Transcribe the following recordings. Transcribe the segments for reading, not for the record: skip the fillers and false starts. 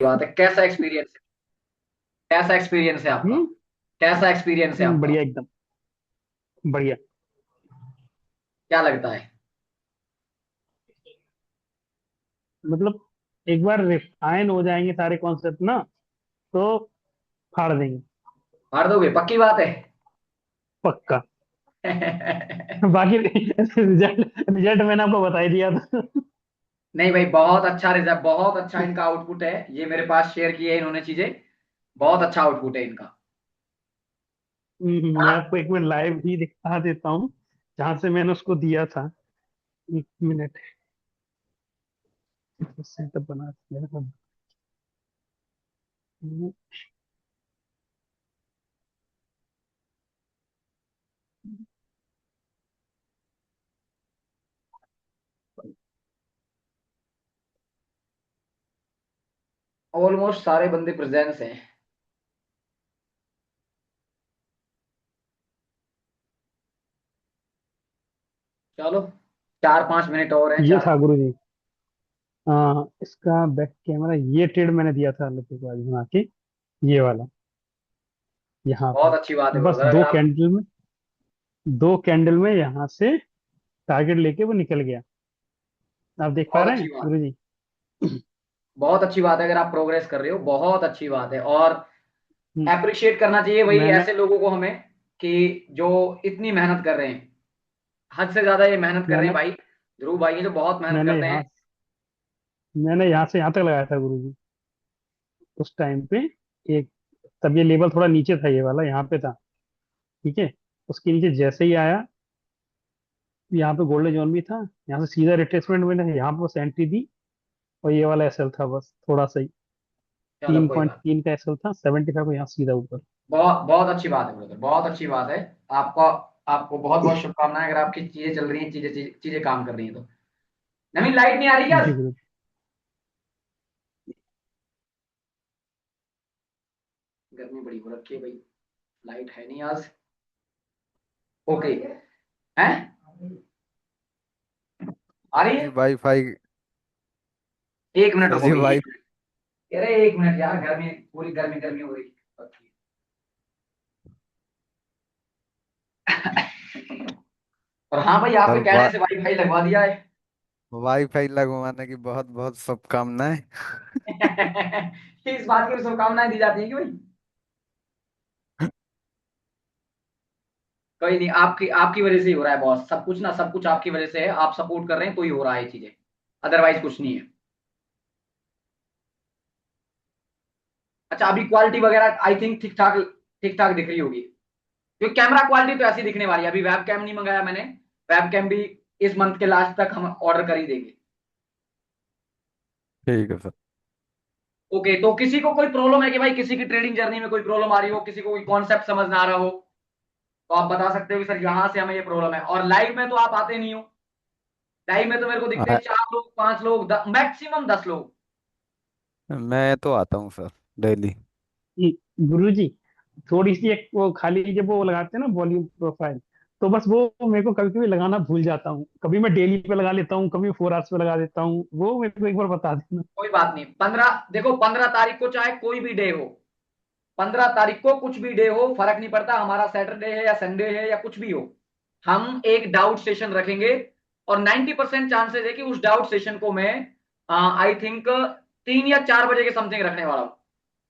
बात है। कैसा एक्सपीरियंस है? कैसा एक्सपीरियंस है आपका? हम्म। कैसा एक्सपीरियंस है आपका? बढ़िया एकदम। बढ़िया। क्या लगता है? मतलब एक बार रिफाइन हो जाएंगे सारे कॉन्सेप्ट ना, तो फाड़ देंगे। मार दोगे, पक्की बात है? पक्का। बाकी रिजल्ट रिजल्ट मैंने आपको बता ही दिया था। नहीं भाई, बहुत अच्छा रिजल्ट, बहुत अच्छा इनका आउटपुट है। ये मेरे पास शेयर किए इन्होंने चीजें। बहुत अच्छा आउटपुट है इनका। मैं आपको एक मिनट लाइव ही दिखा देता हूँ, जहां से मैंने उसको दिया था। एक मिनट। सेटअप बना दिया था। ऑलमोस्ट सारे बंदे प्रेजेंस हैं। चलो, 4-5 मिनट और हैं, ये चार। था गुरु जी। इसका बैक कैमरा ये टेढ़ मैंने दिया था लड़के को आज बना के, ये वाला, यहाँ पे। बहुत अच्छी बात है बस ब्रदर, अगर आप। दो कैंडल में यहाँ से टारगेट लेके वो निकल गया। आप देख पा बहुत रहे अच्छी हैं बात गुरु है। जी? बहुत अच्छी बात है, अगर आप प्रोग्रेस कर रहे हो, बहुत अच्छी बात है। और हम्म, अप्रिशिएट करना चाहिए वही मैंने ऐसे लोगों को हमें, कि जो इतनी मेहनत कर रहे हैं। हद से ज्यादा ये मेहनत कर रहे हैं मैंने भाई। ध्रुव भाई ये जो बहुत मेहनत मैंने करते यहाँ हैं। मैंने यहाँ से यहाँ तक लगाया था गुरु जी, उस टाइम पे। एक, तब ये लेवल थोड़ा नीचे था, ये वाला यहाँ पे था। ठीक है। उसके नीचे जैसे ही आया, यहाँ पे गोल्डन जोन भी था, यहाँ से सीधा रिट्रेसमेंट मैंने यहाँ पे बस एंट्री दी। और ये वाला एसएल था बस थोड़ा सा ही, चलो तीन कोई पॉइंट बात। तीन का एसएल था, 75 को यहाँ सीधा ऊपर। बहुत बहुत अच्छी बात है ब्रदर, बहुत अच्छी बात है। आपका आपको बहुत बहुत शुभकामनाएं, अगर आपकी चीजें चल रही हैं, चीजें चीजें चीजें काम कर रही हैं तो। नवीन, लाइट नहीं आ रही क्या जी आज? गुरु। गर्मी बड़ी हो रखी है भाई। लाइट है नहीं आज। ओके। हैं? आ सर रही जी है? वाईफाई। 1 मिनट सर रुको जी भाई, वाई 1 मिनट। अरे 1 मिनट यार, गर्मी पूरी गर्मी गर्मी हो रही है। और हाँ भाई, सर आपके कहने से वाईफाई लगवा दिया है। वाईफाई लगवाने की बहुत बहुत शुभकामनाएं। इस बात की शुभकामनाएं दी जाती है कि भाई। कोई नहीं, आपकी आपकी वजह से ही हो रहा है बॉस, सब कुछ ना, सब कुछ आपकी वजह से है। आप सपोर्ट कर रहे हैं तो ही हो रहा है ये चीजें। अदरवाइज कुछ नहीं है। अच्छा, अभी क्वालिटी वगैरह आई थिंक ठीक ठाक दिख रही होगी। क्योंकि कैमरा क्वालिटी तो ऐसी दिखने वाली है। अभी वेब कैम नहीं मंगाया मैंने। वेब कैम भी इस मंथ के लास्ट तक हम ऑर्डर कर ही देंगे। ठीक है सर। ओके, तो किसी को कोई प्रॉब्लम है कि भाई, किसी की ट्रेडिंग जर्नी में कोई प्रॉब्लम आ रही हो, किसी को कोई कॉन्सेप्ट समझ ना आ रहा हो, तो आप बता सकते हो कि सर यहाँ से हमें ये प्रॉब्लम है। और लाइव में तो आप आते नहीं हो। लाइव में तो मेरे को दिखते हैं आ, 4 लोग, 5 लोग, मैक्सिमम 10 लोग। मैं तो आता हूँ सर डेली। गुरु जी, थोड़ी सी एक वो खाली जब वो लगाते हैं ना वॉल्यूम प्रोफाइल, तो बस वो मेरे को कभी कभी लगाना भूल जाता हूँ। कभी मैं डेली पे लगा लेता हूँ, कभी 4 आवर्स पे लगा देता हूँ। वो मेरे को एक बार बता देना। कोई बात नहीं, 15, देखो 15 तारीख को चाहे कोई भी डे हो, 15 तारीख को कुछ भी डे हो, फर्क नहीं पड़ता, हमारा सैटरडे है या संडे है या कुछ भी हो। हम एक डाउट सेशन रखेंगे। और 90% चांसेस है कि उस डाउट सेशन को मैं आई थिंक 3 या 4 बजे के समथिंग रखने वाला हूँ।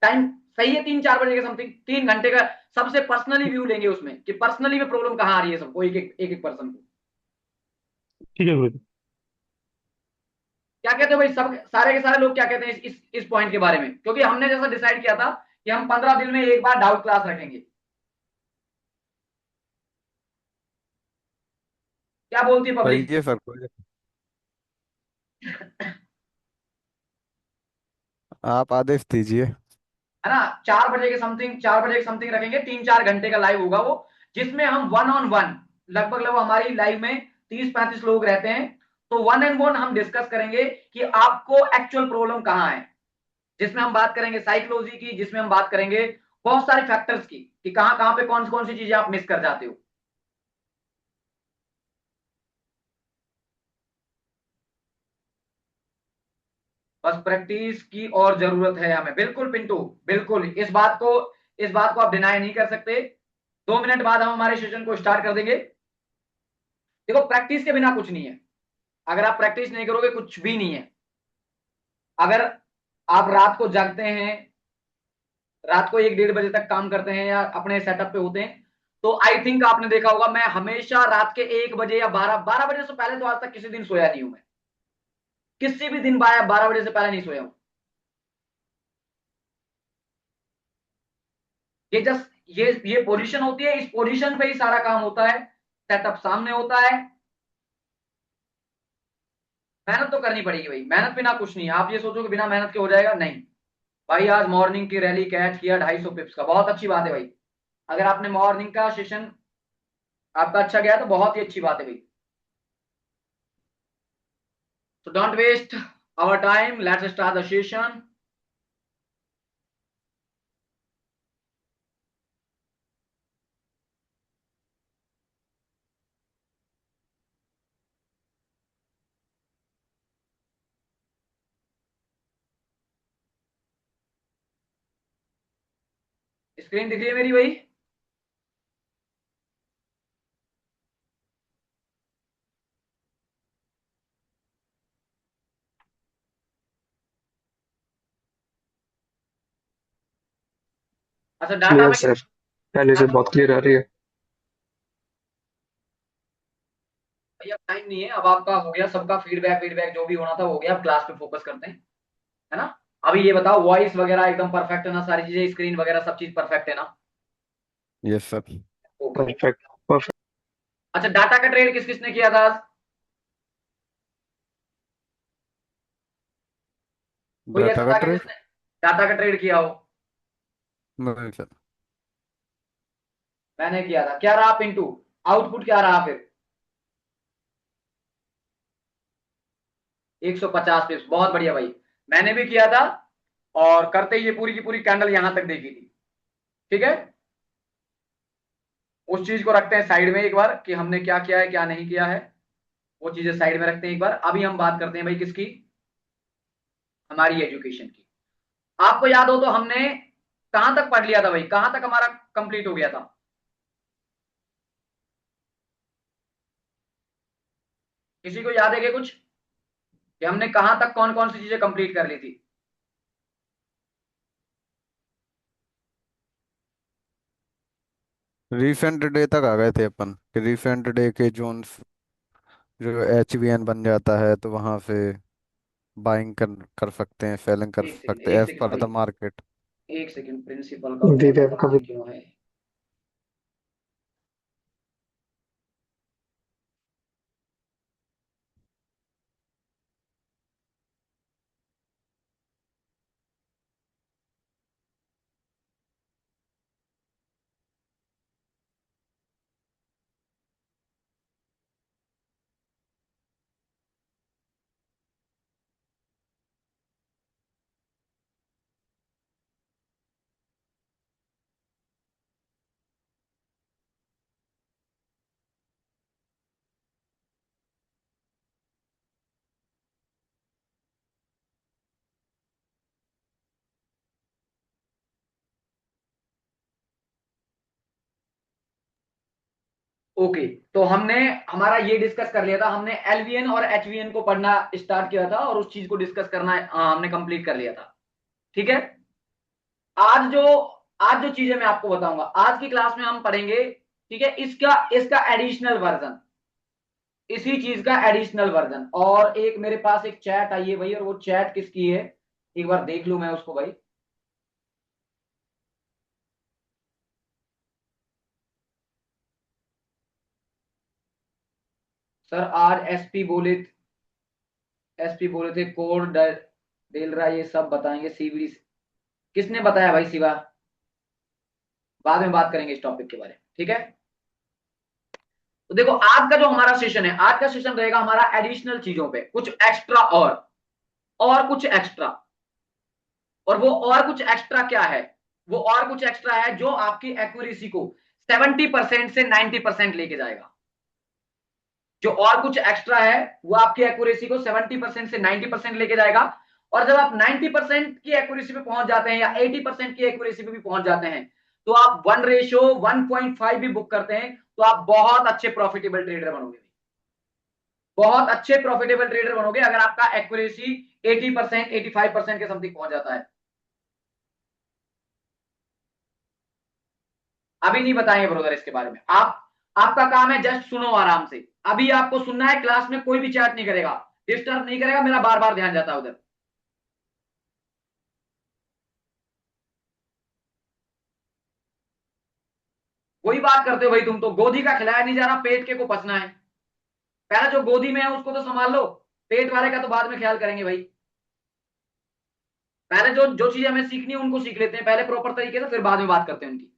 टाइम सही है, 3-4 बजे के समथिंग, 3 घंटे का। सबसे पर्सनली व्यू लेंगे उसमें, कि पर्सनली में प्रॉब्लम कहाँ आ रही है सबको, एक एक पर्सन को। ठीक है गुरु जी। क्या कहते हो भाई, सब सारे के सारे लोग क्या कहते हैं इस पॉइंट के बारे में? क्योंकि हमने जैसा डिसाइड किया था कि हम 15 दिन में एक बार डाउट क्लास रखेंगे। क्या बोलती है सही पब्लिक? है सर, कोई आप आदेश दीजिए। है ना? 4 बजे के समथिंग, 4 बजे के समथिंग रखेंगे, 3-4 घंटे का लाइव होगा वो। जिसमें हम वन ऑन वन, लगभग लगभग हमारी लाइव में 30-35 लोग रहते हैं। तो वन एंड वन हम डिस्कस करेंगे कि आपको एक्चुअल प्रॉब्लम कहाँ है। जिसमें हम बात करेंगे साइकोलॉजी की, जिसमें हम बात करेंगे बहुत सारे फैक्टर्स की, कि कहाँ कहाँ पे कौन कौन सी चीजें आप मिस कर जाते हो। बस प्रैक्टिस की और जरूरत है हमें। बिल्कुल पिंटू, बिल्कुल इस बात को आप डिनाई नहीं कर सकते। 2 मिनट बाद हम हमारे सेशन को स्टार्ट कर देंगे। देखो प्रैक्टिस के बिना कुछ नहीं है। अगर आप प्रैक्टिस नहीं करोगे कुछ भी नहीं है। अगर आप रात को जागते हैं, रात को 1-1:30 बजे तक काम करते हैं या अपने सेटअप पे होते हैं, तो आई थिंक आपने देखा होगा मैं हमेशा रात के 1 बजे या 12 बजे से पहले तो आज तक किसी दिन सोया नहीं हूं। मैं किसी भी दिन 12 बजे से पहले नहीं सोया हूं। ये जस्ट ये पोजीशन होती है, इस पोजीशन पे ही सारा काम होता है, सेटअप सामने होता है। मेहनत तो करनी पड़ेगी भाई, मेहनत बिना कुछ नहीं। आप ये सोचो कि बिना मेहनत के हो जाएगा, नहीं भाई। आज मॉर्निंग की रैली कैच किया 250 पिप्स का, बहुत अच्छी बात है भाई। अगर आपने मॉर्निंग का सेशन आपका अच्छा गया तो बहुत ही अच्छी बात है भाई। So don't waste our time. Let's start the session. Screen दिख रही है मेरी भाई? अच्छा डाटा क्लियर में सर, पहले से बहुत क्लियर आ रही है। भैया टाइम नहीं है अब, आपका हो गया सबका फीडबैक फीडबैक जो भी होना था हो गया। अब क्लास पे फोकस करते हैं, है ना। अभी ये बताओ वॉइस वगैरह एकदम परफेक्ट है ना, सारी चीजें स्क्रीन वगैरह सब चीज परफेक्ट है ना? Yes sir. Okay. Perfect perfect. अच्छा डाटा का ट्रेड किस किसने किया था आज? कोई डाटा ऐसा का था कि ट्रेड जिसने डाटा का ट्रेड किया हो? नहीं सर। मैंने किया था। क्या रहा पिंटू, आउटपुट क्या रहा फिर? 150 पिप्स, बहुत बढ़िया भाई। मैंने भी किया था और करते ही ये पूरी की पूरी कैंडल यहां तक देखी थी। ठीक है, उस चीज को रखते हैं साइड में एक बार कि हमने क्या किया है क्या नहीं किया है, वो चीजें साइड में रखते हैं एक बार। अभी हम बात करते हैं भाई किसकी, हमारी एजुकेशन की। आपको याद हो तो हमने कहां तक पढ़ लिया था भाई, कहां तक हमारा कंप्लीट हो गया था? किसी को याद है क्या कुछ, कि हमने कहां तक कौन कौन सी चीजें कंप्लीट कर ली थी? रिसेंट डे तक आ गए थे अपन कि रिसेंट डे के जोन्स जो HVN बन जाता है तो वहां से बाइंग कर सकते हैं, सेलिंग कर सकते हैं एक एज सेकंड पर भाई, दी मार्केट। एक सेकंड। प्रिंसिपल का कॉल दीदी पता कभी नहीं क्यों है। ओके, तो हमने हमारा ये डिस्कस कर लिया था, हमने एलवीएन और एचवीएन को पढ़ना स्टार्ट किया था और उस चीज को डिस्कस करना हमने कंप्लीट कर लिया था। ठीक है, आज जो आज जो चीजें मैं आपको बताऊंगा आज की क्लास में हम पढ़ेंगे। ठीक है, इसका इसका एडिशनल वर्जन, इसी चीज का एडिशनल वर्जन। और एक मेरे पास एक चैट आई है भाई, और वो चैट किसकी है एक बार देख लूं मैं उसको भाई। सर आज एसपी बोले थे कोड डेल रहा, ये सब बताएंगे सीबीडी। किसने बताया भाई शिवा? बाद में बात करेंगे इस टॉपिक के बारे में, ठीक है। तो देखो आज का जो हमारा सेशन है, आज का सेशन रहेगा हमारा एडिशनल चीजों पे, कुछ एक्स्ट्रा और कुछ एक्स्ट्रा। और वो और कुछ एक्स्ट्रा क्या है? वो और कुछ एक्स्ट्रा है जो आपकी एक्यूरेसी को 70% से 90% लेके जाएगा। जो और कुछ एक्स्ट्रा है वो आपकी एक्यूरेसी को 70% से 90% लेके जाएगा। और जब आप 90% की एक्यूरेसी पे पहुंच जाते हैं या 80% की एक्यूरेसी पे भी पहुंच जाते हैं, तो आप 1:1.5 भी बुक करते हैं, तो आप बहुत अच्छे प्रॉफिटेबल ट्रेडर बनोगे, बहुत अच्छे प्रॉफिटेबल ट्रेडर बनोगे अगर आपका एक्यूरेसी 80% 85% के समथिंग पहुंच जाता है। अभी नहीं बताएंगे ब्रदर इसके बारे में, आपका काम है जस्ट सुनो आराम से। अभी आपको सुनना है, क्लास में कोई भी चैट नहीं करेगा, डिस्टर्ब नहीं करेगा, मेरा बार बार ध्यान जाता है उधर। वही बात करते हो भाई, तुम तो गोदी का खिलाया नहीं जा रहा, पेट के को पचना है। पहले जो गोदी में है उसको तो संभाल लो, पेट वाले का तो बाद में ख्याल करेंगे भाई। पहले जो जो चीज हमें सीखनी है उनको सीख लेते हैं पहले प्रॉपर तरीके से, फिर बाद में बात करते हैं उनकी।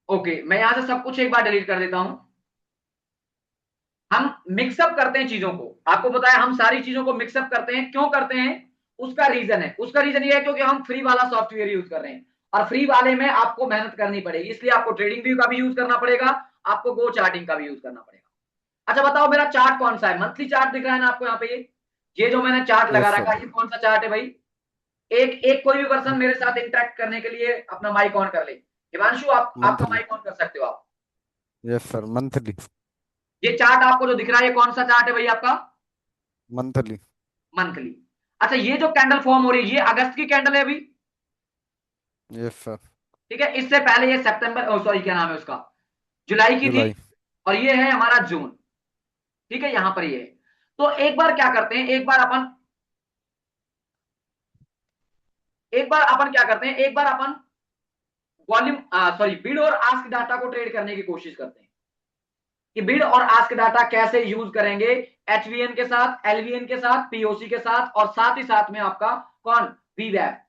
ओके, मैं यहां से सब कुछ एक बार डिलीट कर देता हूं। हम मिक्सअप करते हैं चीजों को, आपको बताया हम सारी चीजों को मिक्सअप करते हैं, क्यों करते हैं? उसका रीजन है, उसका रीजन ये है क्योंकि हम फ्री वाला सॉफ्टवेयर यूज कर रहे हैं, और फ्री वाले में आपको मेहनत करनी पड़ेगी, इसलिए आपको ट्रेडिंग व्यू का भी यूज करना पड़ेगा, आपको गो चार्टिंग का भी यूज करना पड़ेगा। अच्छा बताओ, मेरा चार्ट कौन सा है? मंथली चार्ट दिख रहा है ना आपको यहाँ पे? ये जो मैंने चार्ट लगा यस रखा सर। है, ये कौन सा चार्ट है भाई? एक एक कोई भी पर्सन मेरे साथ इंटरेक्ट करने के लिए अपना माइक ऑन कर ले। हिमांशु, आप आपका मंथली। माइक ऑन कर सकते हो आप। Yes sir, monthly. ये चार्ट आपको जो दिख रहा है, ये कौन सा चार्ट है भाई आपका? मंथली। मंथली। अच्छा, ये जो कैंडल फॉर्म हो रही है, ये अगस्त की कैंडल है अभी, यस सर। ठीक है? इससे पहले ये सितंबर, सॉरी क्या नाम है उसका, जुलाई की थी, जुलाई। और ये है हमारा जून, ठीक है? यहां पर ये है। तो एक बार क्या करते हैं, एक बार अपन क्या करते हैं, एक बार अपन वॉल्यूम, सॉरी, बिड और आस्क डाटा को ट्रेड करने की कोशिश करते हैं कि बिड और आस्क डाटा कैसे यूज करेंगे, एचवीएन के साथ, एलवीएन के साथ, पीओसी के साथ, और साथ ही साथ में आपका कौन, वीवैप।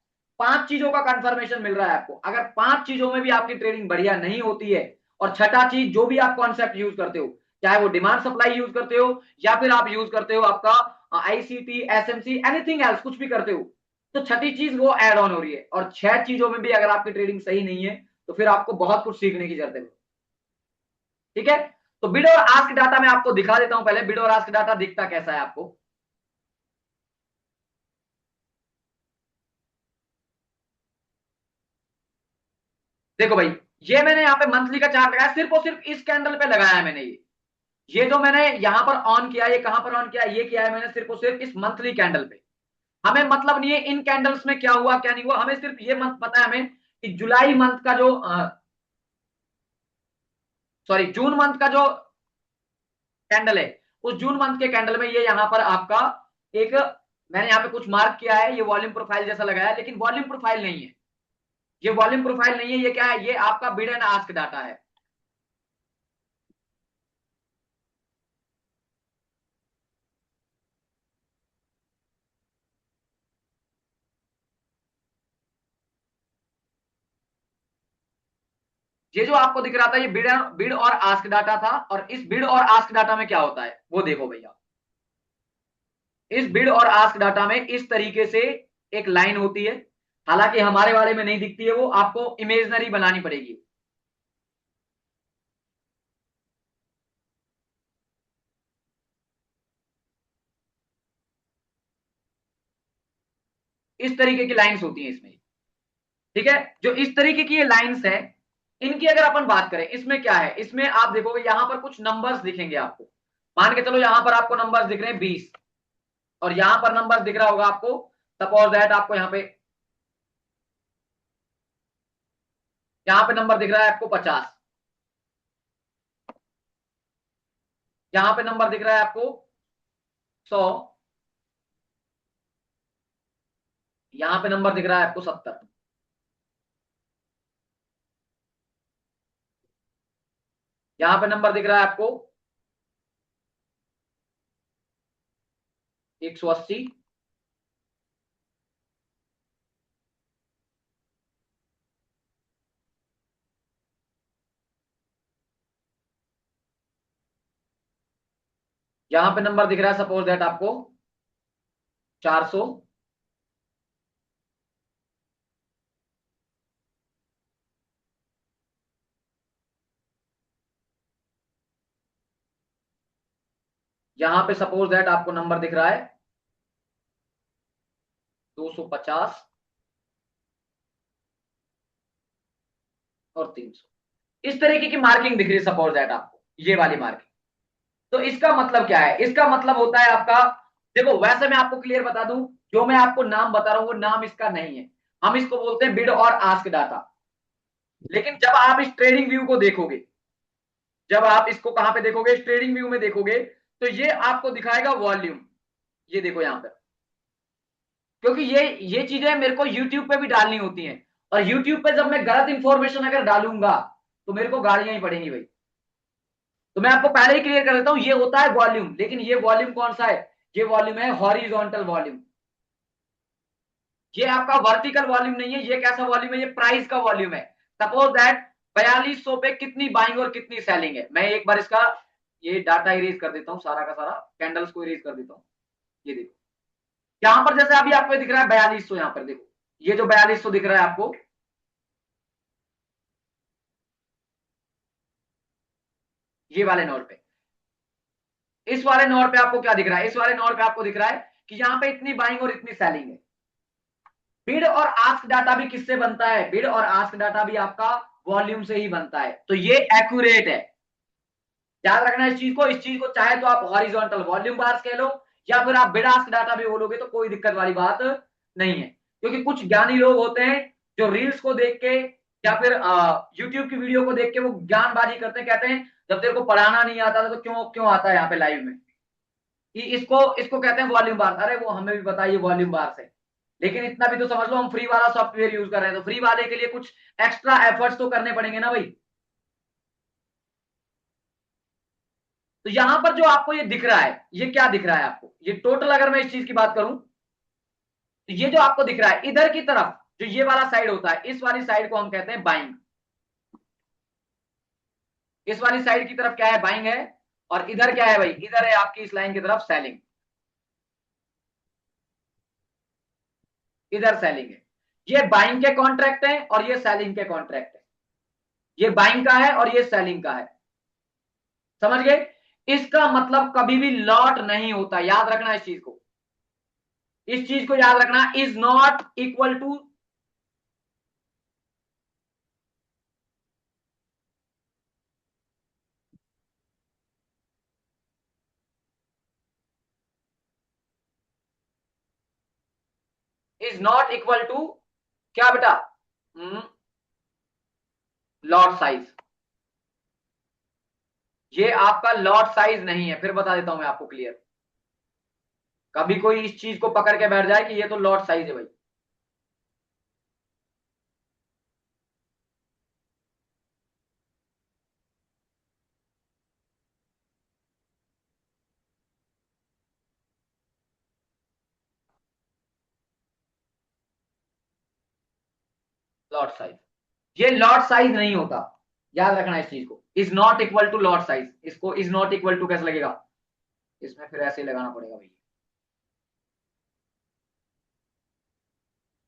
5 चीजों का कंफर्मेशन मिल रहा है आपको। अगर 5 चीजों में भी आपकी ट्रेडिंग बढ़िया नहीं होती है, और छठा चीज जो भी आप कॉन्सेप्ट यूज करते हो, चाहे वो डिमांड सप्लाई यूज करते हो, या फिर आप यूज करते हो आपका आईसीटी, एसएमसी, एनीथिंग एल्स, कुछ भी करते हो, तो छठी चीज वो एड ऑन हो रही है। और 6 चीजों में भी अगर आपकी ट्रेडिंग सही नहीं है, तो फिर आपको बहुत कुछ सीखने की जरूरत है, ठीक है? तो बिड और आस्क डाटा मैं आपको दिखा देता हूं, पहले बिड और आस्क डाटा दिखता कैसा है आपको। देखो भाई, ये मैंने यहाँ पे मंथली का चार्ट लगाया, सिर्फ और सिर्फ इस कैंडल पे लगाया है मैंने। ये जो मैंने यहां पर ऑन किया, ये कहां पर ऑन किया, ये किया है मैंने सिर्फ और सिर्फ इस मंथली कैंडल पे। हमें मतलब नहीं है इन कैंडल्स में क्या हुआ क्या नहीं हुआ, हमें सिर्फ ये मंथ पता है हमें कि जुलाई मंथ का जो, सॉरी, जून मंथ का जो कैंडल है, उस जून मंथ के कैंडल में ये यहाँ पर आपका एक, मैंने यहाँ पे कुछ मार्क किया है, ये वॉल्यूम प्रोफाइल जैसा लगाया है, लेकिन वॉल्यूम प्रोफाइल नहीं है, ये वॉल्यूम प्रोफाइल नहीं है, ये क्या है? ये आपका बिड एंड आस्क डाटा है। ये जो आपको दिख रहा था, ये बिड और आस्क डाटा था, और इस बिड और आस्क डाटा में क्या होता है वो देखो भैया। इस बिड और आस्क डाटा में इस तरीके से एक लाइन होती है, हालांकि हमारे वाले में नहीं दिखती है, वो आपको इमेजनरी बनानी पड़ेगी। इस तरीके की लाइंस होती हैं इसमें, ठीक है? जो इस तरीके की ये लाइंस है, इनकी अगर अपन बात करें, इसमें क्या है, इसमें आप देखोगे यहां पर कुछ नंबर्स दिखेंगे आपको। मान के चलो यहां पर आपको नंबर्स दिख रहे हैं 20, और यहां पर नंबर दिख रहा होगा आपको, सपोज दैट आपको यहाँ पे नंबर दिख रहा है आपको 50, यहाँ पे नंबर दिख रहा है आपको 100, यहाँ पे नंबर दिख रहा है आपको 70, यहाँ पे नंबर दिख रहा है आपको 180, यहाँ पे नंबर दिख रहा है सपोज दैट आपको 400, यहां पे सपोज दैट आपको नंबर दिख रहा है 250 और 300, इस तरीके की मार्किंग दिख रही है सपोज दैट आपको, ये वाली मार्किंग। तो इसका मतलब क्या है? इसका मतलब होता है आपका, देखो वैसे मैं आपको क्लियर बता दूं, जो मैं आपको नाम बता रहा हूं वो नाम इसका नहीं है, हम इसको बोलते हैं बिड और आस्क डाटा। लेकिन जब आप इस ट्रेडिंग व्यू को देखोगे, जब आप इसको कहां पे देखोगे, इस ट्रेडिंग व्यू में देखोगे, तो ये आपको दिखाएगा वॉल्यूम। ये देखो यहां पर, क्योंकि ये चीजें मेरे को यूट्यूब पे भी डालनी होती हैं, और यूट्यूब पे जब मैं गलत इंफॉर्मेशन अगर डालूंगा तो मेरे को गालियां ही पड़ेंगी भाई। तो मैं आपको पहले ही क्लियर कर देता हूं, ये होता है वॉल्यूम, लेकिन ये वॉल्यूम कौन सा है? ये वॉल्यूम है हॉरिजॉन्टल वॉल्यूम। ये आपका वर्टिकल वॉल्यूम नहीं है। ये कैसा वॉल्यूम है? ये प्राइस का वॉल्यूम है। सपोज दैट 4200 पे कितनी बाइंग और कितनी सेलिंग है। मैं एक बार इसका ये डाटा इरेज कर देता हूं, सारा का सारा कैंडल्स को इरेज कर देता हूं। ये देखो यहां पर जैसे अभी आपको दिख रहा है 4200, यहां पर देखो ये जो 4200 दिख रहा है आपको, ये वाले नोट पे, इस वाले नोट पे आपको क्या दिख रहा है? इस वाले नोट पे आपको दिख रहा है कि यहां पे इतनी बाइंग और इतनी सेलिंग है। बिड और आस्क डाटा भी किससे बनता है? बिड और आस्क डाटा भी आपका वॉल्यूम से ही बनता है। तो ये एक्यूरेट है, याद रखना इस चीज को। इस चीज को चाहे तो आप हॉरिजॉन्टल वॉल्यूम बार्स कह लो, या फिर आप बिड आस्क डाटा भी बोलोगे तो कोई दिक्कत वाली बात नहीं है। क्योंकि कुछ ज्ञानी लोग होते हैं जो रील्स को देख के या फिर यूट्यूब की वीडियो को देख के वो ज्ञानबाजी करते हैं, कहते हैं जब तेरे को पढ़ाना नहीं आता था तो क्यों क्यों आता है यहाँ पे लाइव में, कि इसको इसको कहते हैं वॉल्यूम बार्स। अरे वो हमें भी बताइए वॉल्यूम बार्स है, लेकिन इतना भी तो समझ लो हम फ्री वाला सॉफ्टवेयर यूज कर रहे हैं, तो फ्री वाले के लिए कुछ एक्स्ट्रा एफर्ट्स तो करने पड़ेंगे ना भाई। तो यहां पर जो आपको ये दिख रहा है, ये क्या दिख रहा है आपको? ये टोटल अगर मैं इस चीज की बात करूं तो ये जो आपको दिख रहा है इधर की तरफ, जो ये वाला साइड होता है, इस वाली साइड को हम कहते हैं बाइंग। इस वाली साइड की तरफ क्या है? बाइंग है। और इधर क्या है भाई? इधर है आपकी इस लाइन की तरफ सेलिंग। इधर सेलिंग है। ये बाइंग के कॉन्ट्रैक्ट हैं और ये सेलिंग के कॉन्ट्रैक्ट है। ये बाइंग का है और ये सेलिंग का है। समझ गए? इसका मतलब कभी भी लॉट नहीं होता, याद रखना इस चीज को। इस चीज को याद रखना, is not equal to, is not equal to क्या बेटा? Lot size. ये आपका लॉट साइज नहीं है। फिर बता देता हूं मैं आपको क्लियर, कभी कोई इस चीज को पकड़ के बैठ जाए कि ये तो लॉट साइज है भाई। लॉट साइज, ये लॉट साइज नहीं होता, याद रखना इस चीज को। Is not equal to lot size. इसको इज नॉट इक्वल टू कैसे लगेगा? इसमें फिर ऐसे ही लगाना पड़ेगा भाई।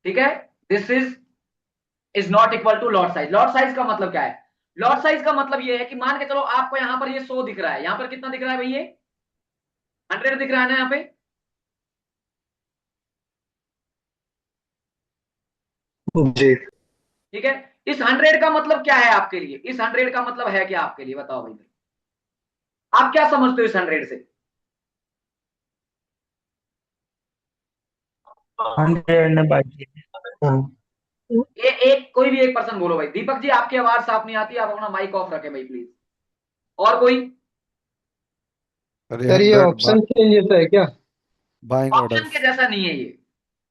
ठीक है, this is not equal to lot size. Lot size का मतलब क्या है? लॉट साइज का मतलब ये है कि मान के चलो आपको यहां पर ये 100 दिख रहा है, यहां पर कितना दिख रहा है भाई? ये 100 दिख रहा है ना यहाँ पे। जी। ठीक है, इस 100 का मतलब क्या है आपके लिए? इस 100 का मतलब है क्या आपके लिए? बताओ भाई, आप क्या समझते हो इस 100 से? 100 ने बाकी। एक कोई भी एक पर्सन बोलो भाई। दीपक जी आपकी आवाज साफ नहीं आती, आप अपना माइक ऑफ रखें भाई प्लीज। और कोई? अरे सर ये 100 ऑप्शन चेंज होता है क्या? बाइंग ऑप्शन के ऑर्डर्स। जैसा नहीं है ये।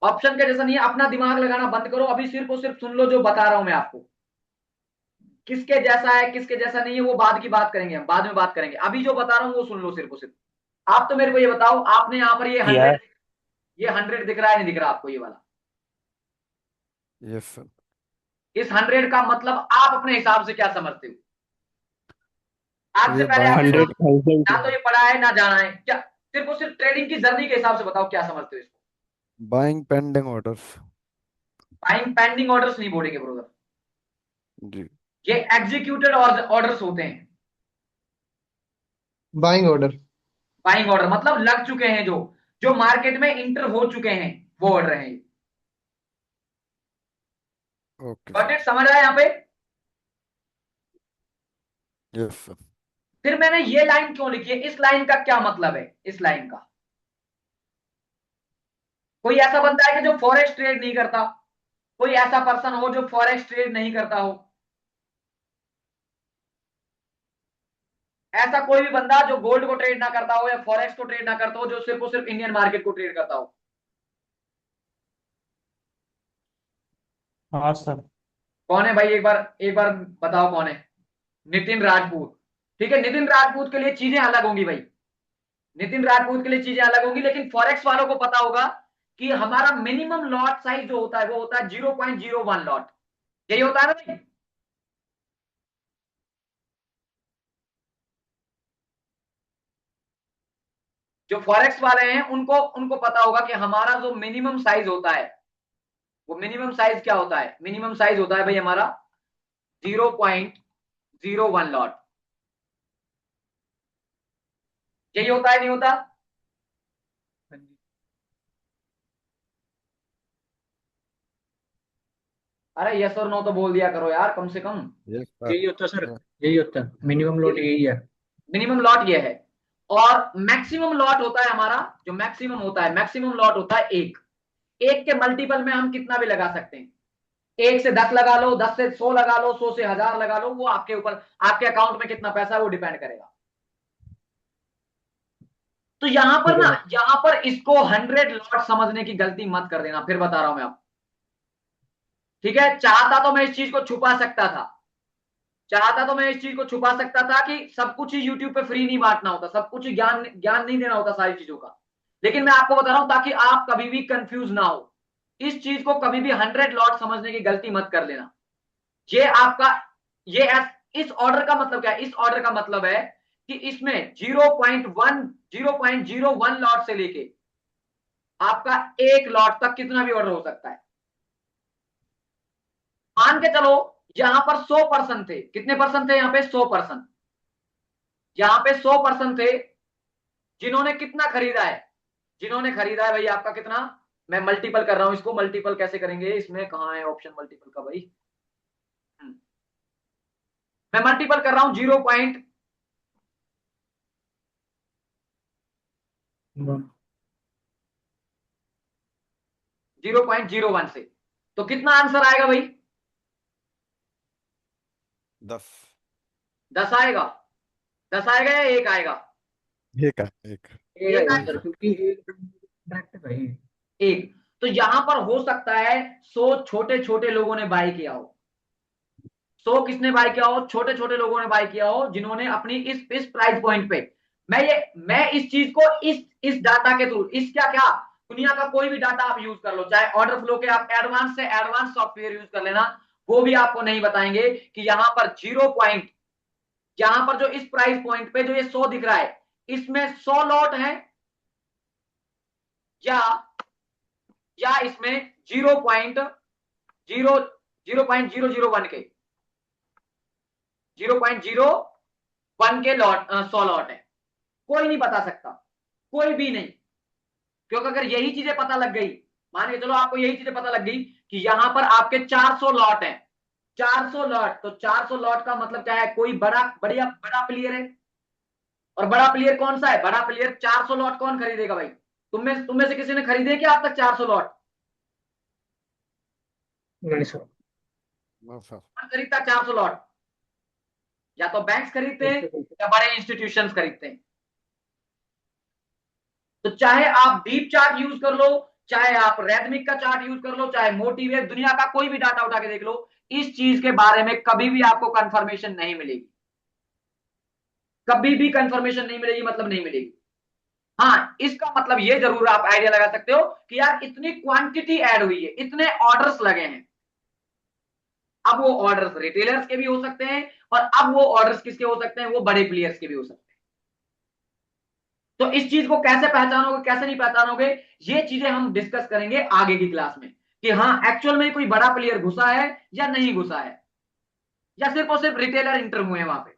ऑप्शन के जैसा नहीं है। अपना दिमाग लगाना बंद करो, अभी सिर्फ और सिर्फ सुन लो जो बता रहा हूं मैं आपको। किसके जैसा है किसके जैसा नहीं है वो बाद की बात करेंगे, हम बाद में बात करेंगे। अभी जो बता रहा हूं वो सुन लो सिर्फ और सिर्फ। आप तो मेरे को ये बताओ, आपने यहाँ पर ये यार 100, ये 100 दिख रहा है नहीं दिख रहा आपको ये वाला? Yes sir. इस 100 का मतलब आप अपने हिसाब से क्या समझते हो? आज से ये पहले बाइंग आपने ना, ऑर्डर। 100,000 ना तो ये पढ़ा है ना जाना है क्या, सिर्फ और सिर्फ ट्रेडिंग की जर्नी के हिसाब से बताओ क्या समझते हो इसको? Buying pending orders. Time pending orders नहीं बोलेंगे ब्रोदर, जी। ये एग्जीक्यूटेड ऑर्डर्स होते हैं। Buying order. बाइंग ऑर्डर मतलब लग चुके हैं, जो जो मार्केट में इंटर हो चुके हैं वो ऑर्डर है। Okay got sir. इट? समझ आया यहाँ पे? Yes sir. फिर मैंने ये लाइन क्यों लिखी है, इस लाइन का क्या मतलब है, इस लाइन का? कोई ऐसा बंदा है कि जो फॉरेक्स ट्रेड नहीं करता? कोई ऐसा पर्सन हो जो फॉरेक्स ट्रेड नहीं करता हो? ऐसा कोई भी बंदा जो गोल्ड को ट्रेड ना करता हो या फॉरेक्स को ट्रेड ना करता हो, जो सिर्फ और सिर्फ इंडियन मार्केट को ट्रेड करता हो? हाँ सर। कौन है भाई, एक बार बताओ कौन है? नितिन राजपूत। ठीक है, नितिन राजपूत के लिए चीजें अलग होंगी भाई, नितिन राजपूत के लिए चीजें अलग होंगी, लेकिन फॉरेक्स वालों को पता होगा कि हमारा मिनिमम लॉट साइज जो होता है वो होता है 0.01 लॉट। यही होता है ना भाई? जो फॉरेक्स वाले हैं उनको उनको पता होगा कि हमारा जो मिनिमम साइज होता है, वो मिनिमम साइज क्या होता है? मिनिमम साइज होता है भाई हमारा 0.01 लॉट। यही होता है, नहीं होता? अरे यस और नो तो बोल दिया करो यार कम से कम। Yes sir. यही होता है सर, यही होता है, मिनिमम लोड यही है। मिनिमम लॉट ये है। और मैक्सिमम लॉट होता है हमारा, जो मैक्सिमम होता है, मैक्सिमम लॉट होता है एक। एक के मल्टीपल में हम कितना भी लगा सकते हैं। एक से 10 लगा लो, 10 से 100 लगा लो, 100 से 1000 लगा लो, वो आपके ऊपर, आपके अकाउंट में कितना पैसा है वो डिपेंड करेगा। तो यहां पर ठीक है ना, सर। यहां पर इसको 100 लॉट समझने की गलती मत कर देना, फिर बता रहा हूं मैं आपको। ठीक है, चाहता तो मैं इस चीज को छुपा सकता था, चाहता तो मैं इस चीज को छुपा सकता था कि सब कुछ ही यूट्यूब पे फ्री नहीं बांटना होता, सब कुछ ही ज्ञान ज्ञान नहीं देना होता सारी चीजों का। लेकिन मैं आपको बता रहा हूं ताकि आप कभी भी कंफ्यूज ना हो। इस चीज को कभी भी 100 लॉट समझने की गलती मत कर लेना। ये आपका, ये इस ऑर्डर का मतलब क्या है? इस ऑर्डर का मतलब है कि इसमें 0.1 लॉट से लेके आपका 1 लॉट तक कितना भी ऑर्डर हो सकता है। मान के चलो यहां पर 100 पर्सन थे, कितने पर्सन थे यहाँ पे? 100 पर्सन। यहां पे 100 पर्सन थे जिन्होंने कितना खरीदा है, जिन्होंने खरीदा है भाई आपका कितना? मैं मल्टीपल कर रहा हूं इसको, मल्टीपल कैसे करेंगे, इसमें कहां है ऑप्शन मल्टीपल का भाई? मैं मल्टीपल कर रहा हूं 0.01 से, तो कितना आंसर आएगा भाई? 10। 10 आएगा? 10 आएगा या 1 आएगा? एक है एक। एक एक आएगा। सर, क्योंकि एक डायरेक्ट भाई। एक। तो यहां पर हो सकता है 100 छोटे छोटे लोगों ने बाय किया हो, 100 किसने बाय किया हो? छोटे छोटे लोगों ने बाय किया हो, जिन्होंने अपनी इस प्राइस पॉइंट पे, मैं इस चीज को इस डाटा के थ्रू, इस क्या क्या दुनिया का कोई भी डाटा आप यूज कर लो, चाहे ऑर्डर फ्लो के आप एडवांस से एडवांस सॉफ्टवेयर यूज कर लेना, वो भी आपको नहीं बताएंगे कि यहां पर 0 पॉइंट, यहां पर जो इस प्राइस पॉइंट पे जो ये 100 दिख रहा है, इसमें 100 लॉट है या इसमें 0.0 के 0.01 के लॉट 100 लॉट है। कोई नहीं बता सकता, कोई भी नहीं। क्योंकि अगर यही चीजें पता लग गई, मान के चलो आपको यही चीजें पता लग गई कि यहां पर आपके 400 लॉट हैं, 400 लॉट, तो 400 लॉट का मतलब क्या है? कोई बड़ा बढ़िया बड़ा प्लेयर है। और बड़ा प्लेयर कौन सा है? बड़ा प्लेयर 400 लॉट कौन खरीदेगा भाई? तुम में से किसी ने खरीदे क्या आज तक 400 लॉट? नहीं सर। No sir. कौन खरीदता 400 लॉट? या तो बैंक्स खरीदते हैं या बड़े इंस्टीट्यूशंस खरीदते हैं। तो चाहे आप डीप चार्ट यूज कर लो, चाहे आप रेदमिक का चार्ट यूज कर लो, चाहे मोटिवेट, दुनिया का कोई भी डाटा उठा के देख लो, इस चीज के बारे में कभी भी आपको कंफर्मेशन नहीं मिलेगी, कभी भी कंफर्मेशन नहीं मिलेगी, मतलब नहीं मिलेगी। हाँ, इसका मतलब ये जरूर आप आइडिया लगा सकते हो कि यार इतनी क्वांटिटी ऐड हुई है, इतने ऑर्डर्स लगे हैं। अब वो ऑर्डर्स रिटेलर्स के भी हो सकते हैं, और अब वो ऑर्डर्स किसके हो सकते हैं? वो बड़े प्लेयर्स के भी हो सकते हैं। तो इस चीज को कैसे पहचानोगे, कैसे नहीं पहचानोगे, ये चीजें हम डिस्कस करेंगे आगे की क्लास में, कि हाँ एक्चुअल में कोई बड़ा प्लेयर घुसा है या नहीं घुसा है, या सिर्फ और सिर्फ रिटेलर इंटर हुए हैं वहां पे।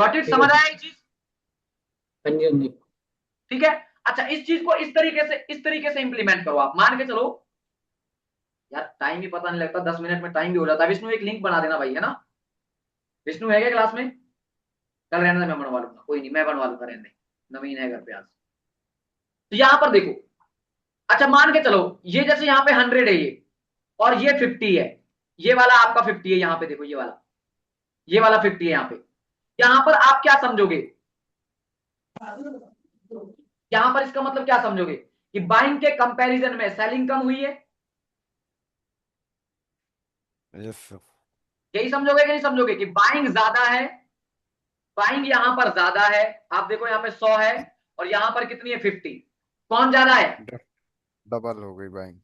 Got it? ठीक समझ है आया ये चीज? हाँ जी हाँ जी। ठीक है। अच्छा, इस चीज को इस तरीके से इंप्लीमेंट करो। आप मान के चलो, यार टाइम ही पता नहीं लगता, 10 मिनट में टाइम भी हो जाता है। विष्णु एक लिंक बना देना भाई, है ना? विष्णु है क्या क्लास में? कल रहने दे, मैं बनवा लूंगा, कोई नहीं, मैं बनवा लूंगा, रहने दे, नवीन है घर पे आज। तो यहां पर देखो, अच्छा मान के चलो, ये जैसे यहाँ पे 100 है ये, और ये 50 है, ये वाला आपका 50 है, यहाँ पे देखो ये वाला 50 है यहाँ पे। यहां पर आप क्या समझोगे? यहां पर इसका मतलब क्या समझोगे कि बाइंग के कंपैरिजन में सेलिंग कम हुई है? यस। यही समझोगे कि नहीं समझोगे कि बाइंग ज्यादा है? बाइंग यहां पर ज्यादा है, आप देखो यहाँ पे 100 है, और यहां पर कितनी है? 50। कौन ज्यादा है? डबल हो गई बाइंग।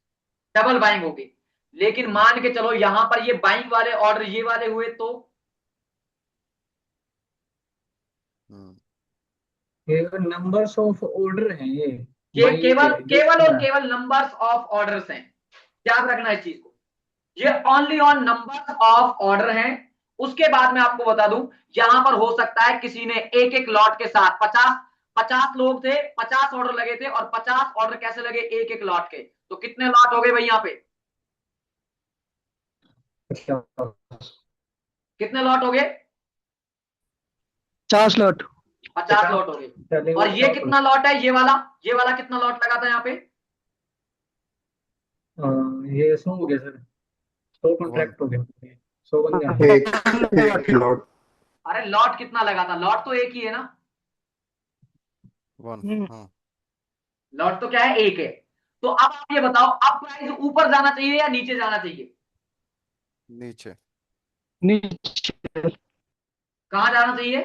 डबल बाइंग होगी। लेकिन मान के चलो यहां पर ये बाइंग वाले ऑर्डर ये वाले हुए तो हम्म। ये नंबर्स ऑफ ऑर्डर हैं ये ये बाइंग केवल के जो केवल और पूरा। केवल नंबर्स ऑफ ऑर्डर्स हैं। याद रखना इस चीज को, ये only on numbers of order हैं। उसके बाद मैं आपको बता दूं, यहां पर हो सकता है किसी ने एक एक लॉट के साथ 50 50 लोग थे, 50 ऑर्डर लगे थे, और 50 ऑर्डर कैसे लगे? एक एक लॉट के। तो कितने लॉट हो गए भाई यहाँ पे? अच्छा, कितने लॉट हो गए? 50 लॉट। 50 लॉट हो गए। सेलिंग और में ये 100 कितना लॉट है? ये वाला कितना लॉट लगा था यहाँ पे? ये 100 हो गया सर, 100 वन। कॉन्ट्रैक्ट हो गया, 100 बंदे हैं। एक एक लॉट। अरे लॉट कितना लगा था? लॉट तो एक ही है ना? वन। हाँ। लॉट तो क्या है? एक है। तो अब आप ये बताओ, अब प्राइस ऊपर जाना चाहिए या नीचे जाना चाहिए? नीचे। नीचे। कहां जाना चाहिए?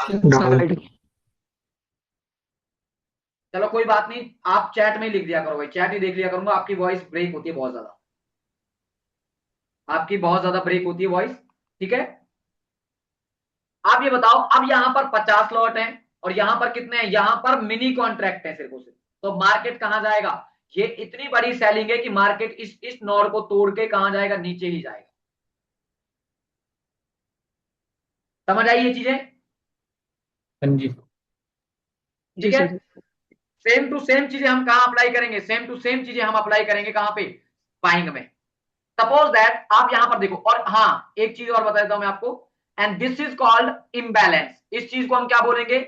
डाउन। साइड। चलो कोई बात नहीं, आप चैट में ही लिख दिया करो भाई, चैट ही देख लिया करूंगा। आपकी वॉइस ब्रेक होती है बहुत ज्यादा, आपकी बहुत ज्यादा ब्रेक होती है वॉइस। ठीक है। आप ये बताओ, अब यहां पर 50 लॉट हैं, और यहां पर कितने हैं? यहां पर मिनी कॉन्ट्रैक्ट है सिर्फ और सिर्फ। तो मार्केट कहां जाएगा? ये इतनी बड़ी सेलिंग है कि मार्केट इस नॉर को तोड़ के कहां जाएगा? नीचे ही जाएगा। समझ आई ये चीजें? हाँ जी। जी ठीक है। सर। सेम टू सेम चीजें हम कहां अप्लाई करेंगे? सेम टू सेम चीजें हम अप्लाई करेंगे कहां पे? बाइंग में। सपोज दैट आप यहां पर देखो, और हाँ एक चीज और बता देता हूं मैं आपको, and this is called imbalance. इस चीज को हम क्या बोलेंगे?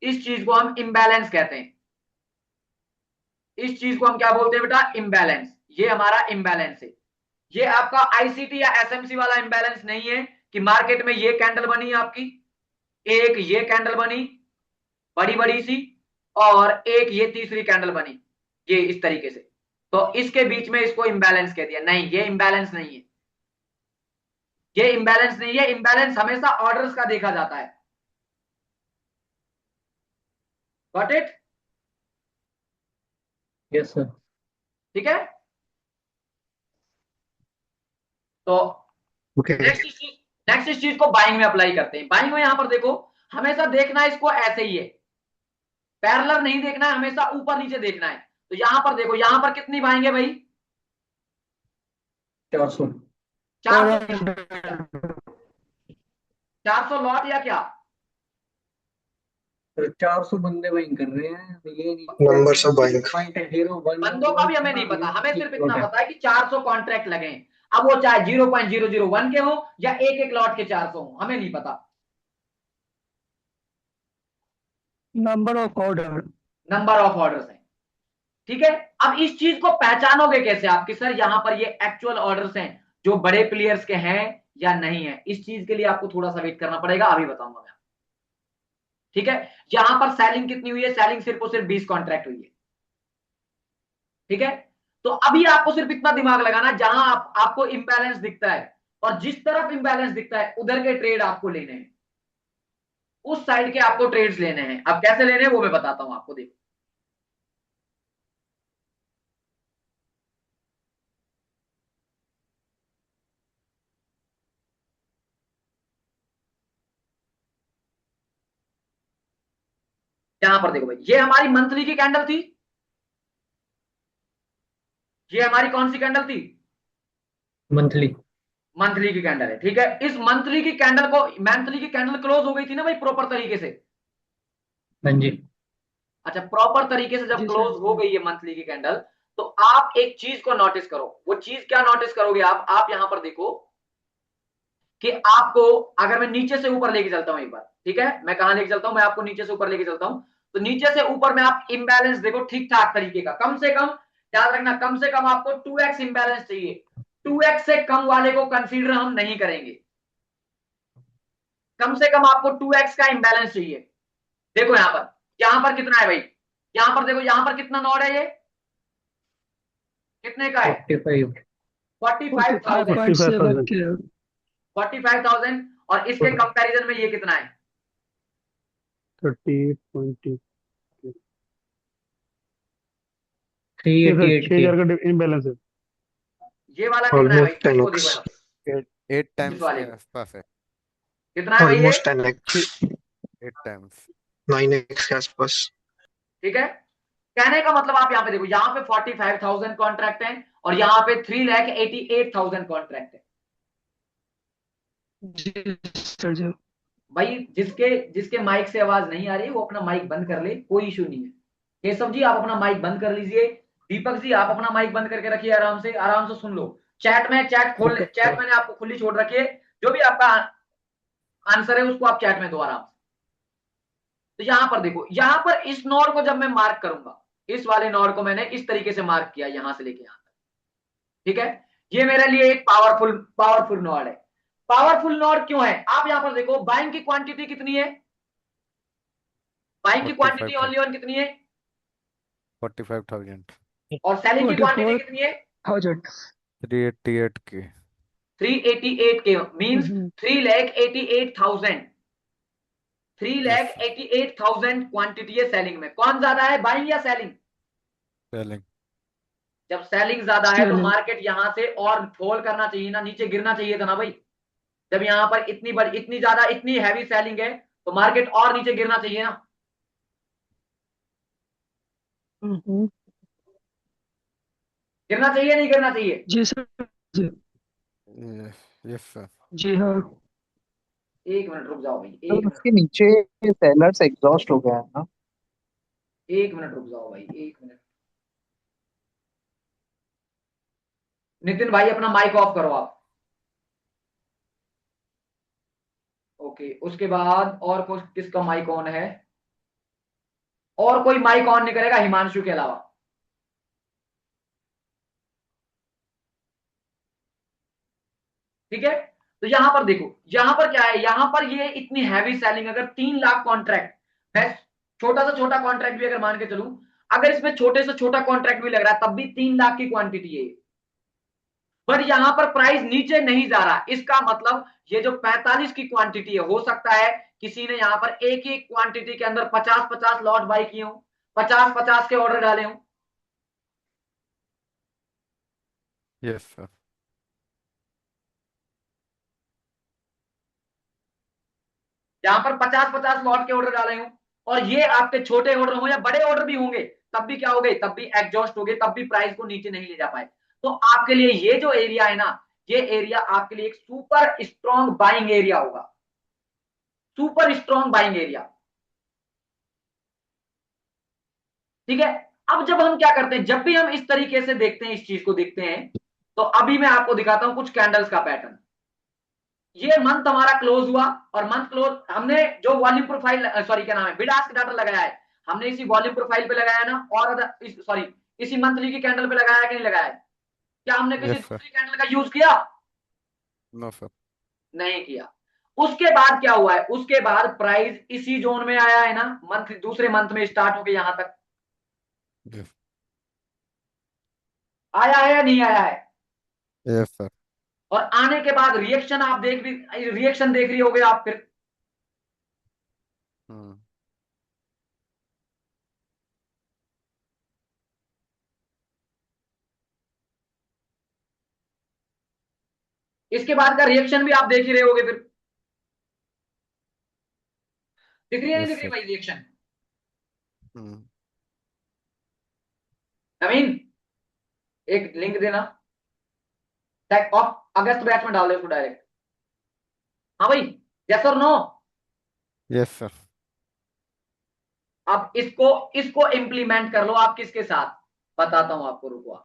इस चीज को हम इम्बैलेंस कहते हैं। इस चीज को हम क्या बोलते हैं बेटा? इम्बैलेंस। ये हमारा इम्बैलेंस है। ये आपका आईसीटी या एसएमसी वाला इम्बैलेंस नहीं है कि मार्केट में ये कैंडल बनी आपकी, एक ये कैंडल बनी बड़ी बड़ी सी, और एक ये तीसरी कैंडल बनी, ये इस तरीके से, तो इसके बीच में इसको इम्बैलेंस कह दिया। नहीं, ये इम्बैलेंस नहीं है, ये इम्बैलेंस नहीं है। इम्बैलेंस हमेशा ऑर्डर्स का देखा जाता है। Got it? Yes sir. ठीक है। तो ओके। नेक्स्ट इस चीज को बाइंग में अप्लाई करते हैं। बाइंग में यहां पर देखो, हमेशा देखना है इसको ऐसे ही है, पैरेलल नहीं देखना है, हमेशा ऊपर नीचे देखना है। तो यहां पर देखो, यहां पर कितनी बाइंग है भाई? 400। 400। 400 लॉट या क्या? तो 400 बंदे बाइंग कर रहे हैं, तो ये नंबर्स ऑफ बाइंग। 0.01 बंदों का भी हमें नहीं पता, हमें सिर्फ इतना है। पता है कि 400 कॉन्ट्रैक्ट लगे हैं। अब वो चाहे 0.001 के हो या एक एक लॉट के 400 हो, हमें नहीं पता। Number of order. Number of orders हैं। ठीक है। अब इस चीज को पहचानोगे कैसे आप कि सर यहां पर ये एक्चुअल ऑर्डर्स हैं जो बड़े प्लेयर्स के हैं या नहीं है? इस चीज के लिए आपको थोड़ा सा वेट करना पड़ेगा, अभी बताऊंगा मैं। ठीक है। यहां पर सेलिंग कितनी हुई है? सेलिंग सिर्फ और सिर्फ 20 कॉन्ट्रैक्ट हुई है। ठीक है। तो अभी आपको सिर्फ इतना दिमाग लगाना, जहां आपको इंबैलेंस दिखता है और जिस तरफ इंबैलेंस दिखता है उधर के ट्रेड आपको लेने हैं, उस साइड के आपको ट्रेड्स लेने हैं। अब कैसे लेने हैं वो मैं बताता हूं आपको, देखो। यहां पर देखो भाई, ये हमारी मंथली की कैंडल थी, ये हमारी कौन सी कैंडल थी? मंथली। मंथली की कैंडल है, ठीक है। इस मंथली की कैंडल को, मंथली की कैंडल क्लोज हो गई थी ना भाई प्रॉपर तरीके से। हाँ जी। अच्छा, प्रॉपर तरीके से जब जी क्लोज हो सर। गई है मंथली की कैंडल, तो आप एक चीज को नोटिस करो। वो चीज क्या नोटिस करोगे आप यहां पर देखो कि आपको, अगर मैं नीचे से ऊपर लेके चलता हूं एक बार, ठीक है, मैं कहां लेके चलता हूं, मैं आपको नीचे से ऊपर लेके चलता हूं। तो नीचे से ऊपर में आप इम्बैलेंस देखो ठीक ठाक तरीके का, कम से कम याद रखना, कम से कम आपको 2x इम्बैलेंस चाहिए। 2x से कम वाले को कंसीडर हम नहीं करेंगे, कम से कम आपको 2x का इम्बैलेंस चाहिए। देखो यहां पर कितना है भाई, यहां पर देखो, यहां पर कितना नॉड है, ये कितने का है, 45। 45,000। 45,000। 45,000, और इसके कंपैरिजन में ये कितना है, 38.20। 388 छह के। हजार का इम्बैलेंस है। ये वाला कितना है भाई, ऑलमोस्ट इसको 10x, देखो यहाँ, 8 टाइम्स इस के वाले को आसपास है। कितना है भाई ये, ऑलमोस्ट 10x, 8 टाइम्स। 9x के आसपास। ठीक है। कहने का मतलब आप यहाँ पे देखो, यहाँ पे 45,000 कॉन्ट्रैक्ट है और यहाँ पे 3,88,000 कॉन्ट्रैक्ट है। जी सर जी। भाई जिसके जिसके माइक से आवाज नहीं आ रही वो अपना माइक बंद कर ले, कोई इशू नहीं है। केशव जी आप अपना माइक बंद कर लीजिए, दीपक जी आप अपना माइक बंद करके रखिए, आराम से सुन लो। चैट में चैट खोल, चैट मैंने आपको खुली छोड़ रखी है, जो भी आपका आंसर है उसको आप चैट में दो आराम से। तो यहां पर देखो, यहां पर इस नोड को जब मैं मार्क करूंगा, इस वाले नोड को मैंने इस तरीके से मार्क किया यहां से लेके यहां तक, ठीक है। ये मेरे लिए एक पावरफुल पावरफुल नोड है। पावरफुल नोड क्यों है, आप यहां पर देखो बाइंग की क्वांटिटी कितनी है, बाइंग की क्वांटिटी 45,000। ओनली वन कितनी है, 45,000। और सेलिंग की क्वांटिटी कितनी है, 388 की। 388 के मींस 3,88,000, यस सर। 3,88,000 क्वांटिटी है सेलिंग में। कौन ज्यादा है, बाइंग या सेलिंग। सेलिंग। जब सेलिंग ज्यादा है तो मार्केट यहां से और फॉल करना चाहिए ना, नीचे गिरना चाहिए था ना भाई। जब यहां पर इतनी बड़ी, इतनी ज्यादा, इतनी हैवी सेलिंग है तो मार्केट और नीचे गिरना चाहिए ना। गिरना चाहिए नहीं गिरना चाहिए, जी सर जी। Yes sir. जी हाँ। एक मिनट रुक जाओ भाई, तो एक मिनट, उसके नीचे सेलर्स एग्जॉस्ट हो गया है ना। एक मिनट रुक जाओ भाई, एक मिनट। नितिन भाई अपना माइक ऑफ करो आप। ओके, उसके बाद और कुछ किसका माइक ऑन है, और कोई माइक ऑन नहीं करेगा हिमांशु के अलावा। ठीक है। तो यहां पर देखो, यहां पर क्या है, यहां पर ये इतनी हैवी सेलिंग, अगर 3 लाख कॉन्ट्रैक्ट, मैं छोटा से छोटा कॉन्ट्रैक्ट भी अगर मान के चलूं, अगर इसमें छोटे से छोटा कॉन्ट्रैक्ट भी लग रहा है तब भी 3 लाख की क्वांटिटी है, बट यहां पर प्राइस नीचे नहीं जा रहा। इसका मतलब ये जो 45 की क्वांटिटी है, हो सकता है किसी ने यहां पर एक ही क्वांटिटी के अंदर 50-50 लॉट बाई किए हो, 50-50 के ऑर्डर डाले हो। Yes sir. यहां पर 50-50 लॉट के ऑर्डर डाले हो, और ये आपके छोटे ऑर्डर हो या बड़े ऑर्डर भी होंगे, तब भी क्या हो गए, तब भी एग्जॉस्ट हो गए, तब भी प्राइस को नीचे नहीं ले जा पाए। तो आपके लिए ये जो एरिया है ना, ये एरिया आपके लिए एक सुपर स्ट्रॉन्ग बाइंग एरिया होगा, सुपर स्ट्रॉन्ग बाइंग एरिया, ठीक है। अब जब हम क्या करते हैं, जब भी हम इस तरीके से देखते हैं, इस चीज को देखते हैं, तो अभी मैं आपको दिखाता हूं कुछ कैंडल्स का पैटर्न। ये मंथ हमारा क्लोज हुआ, और मंथ क्लोज हमने जो वॉल्यूम प्रोफाइल, सॉरी क्या नाम है, बिड आस्क डाटा लगाया है, हमने इसी वॉल्यूम प्रोफाइल पे लगाया ना, और सॉरी इसी मंथली की कैंडल पे लगाया कि नहीं लगाया है? क्या हमने किसी यस सर। दूसरी कैंडल का यूज किया, नो सर। नहीं किया। उसके बाद क्या हुआ है, उसके बाद प्राइस इसी जोन में आया है ना, मंथ दूसरे मंथ में स्टार्ट होके यहां तक यस। आया है या नहीं आया है, यस सर। और आने के बाद रिएक्शन आप देख भी, रिएक्शन देख रही होगे आप फिर। हम्म। इसके बाद का रिएक्शन भी आप देख ही रहे होगे फिर। दिख रही है नहीं यस दिख रही सर। भाई रिएक्शन, हम्म। नवीन एक लिंक देना, अगस्त बैच में डाल दे उसको डायरेक्ट। हाँ भाई, यस और नो? Yes sir. अब इसको इसको इम्प्लीमेंट कर लो आप किसके साथ, बताता हूं आपको, रुको आप।